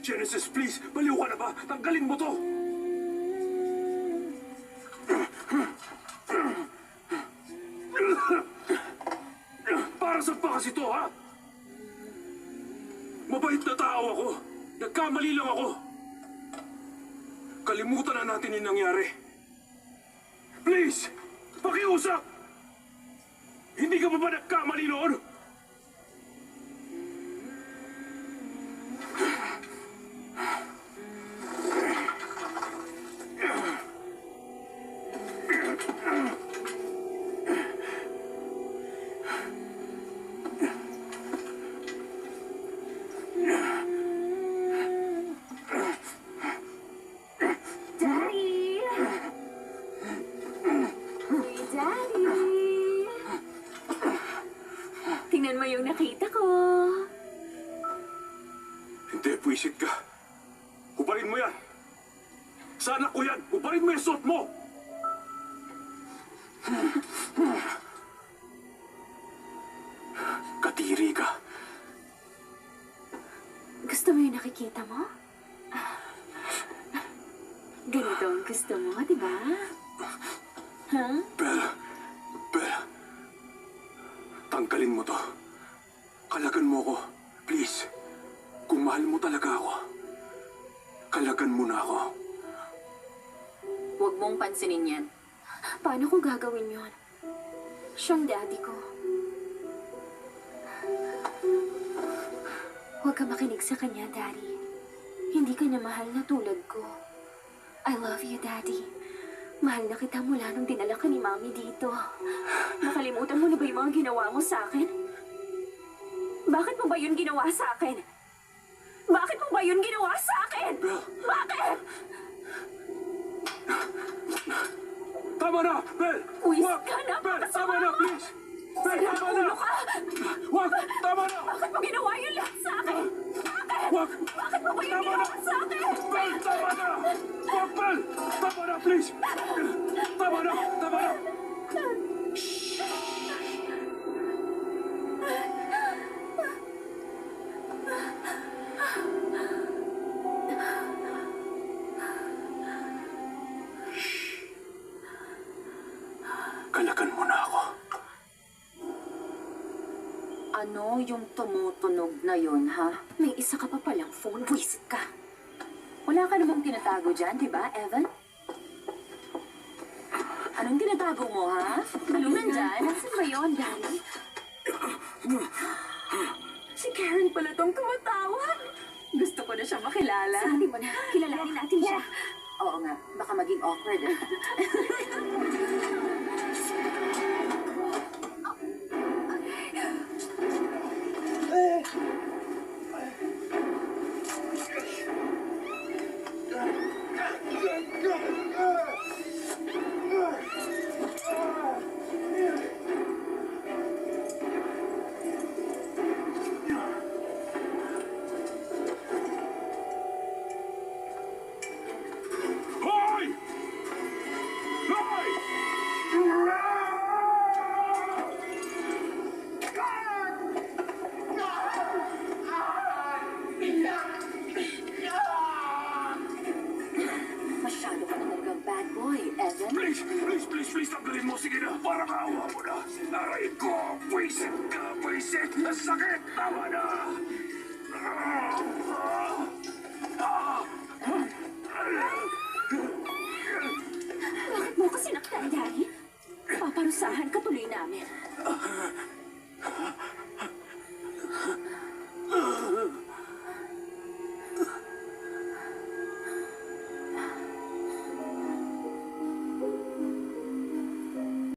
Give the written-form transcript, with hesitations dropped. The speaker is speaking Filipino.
Genesis, please! Baliw ka na ba? Tanggalin mo to! Para saan pa kasi to, ha? Mabait na tao ako. Nagkamali lang ako. Kalimutan na natin yung nangyari. Please! Pakiusap! Hindi ka ba nagkamali noon? Tingnan mo yung nakita ko. Hindi, puwisit ka. Hubarin mo yan. Sa anak ko yan. Hubarin mo yung suot mo. Kadiri ka. Gusto mo yung nakikita mo? Ganito ang gusto mo, di ba? Ha? Bella. Tanggalin mo to. Kalagan mo ako. Please. Kung mahal mo talaga ako, kalagan mo na ako. Huwag mong pansinin yan. Paano ko gagawin yon? Siyang daddy ko. Huwag ka makinig sa kanya, Daddy. Hindi ka niya mahal na tulad ko. I love you, Daddy. Mahal na kita mula nung dinala ka ni Mami dito. Nakalimutan mo na ba yung mga ginawa mo sa akin? Bakit mo ba yun ginawa sa akin? Bakit mo ba yun ginawa sa akin? Bakit? Tama na, Bel! Uwis Wag! ka na, Bel, pakasama tama na, mo! please! Bel, Sira tama ulo na! ka! Wag! Tama na! Bakit mo ginawa yun lahat sa akin? Bakit? Wag! Bakit mo ba yun Tama na! ginawa sa akin? Bel, tama na! Wag, Bel! Tama na, please! Tama na! Tama na! Kalagan mo na ako. Ano yung tumutunog na yun, ha? May isa ka pa palang phone. Wisit ka. Wala ka namang tinatago dyan, di ba, Evan? Anong tinatago mo, ha? Anong nandyan? Nasaan ba yun, Daddy? Si Karen pala tong tumatawag. Gusto ko na siya makilala. Sabi mo na, kilalanin natin siya. Oo nga, baka maging awkward. Hoy! Hoy! Masyado ka talagang bad boy, Evan. Please, tanggalin mo. Sige na, parang awa mo na. Aray ko, pwisit ka, pwisit. Ang sakit, tama na.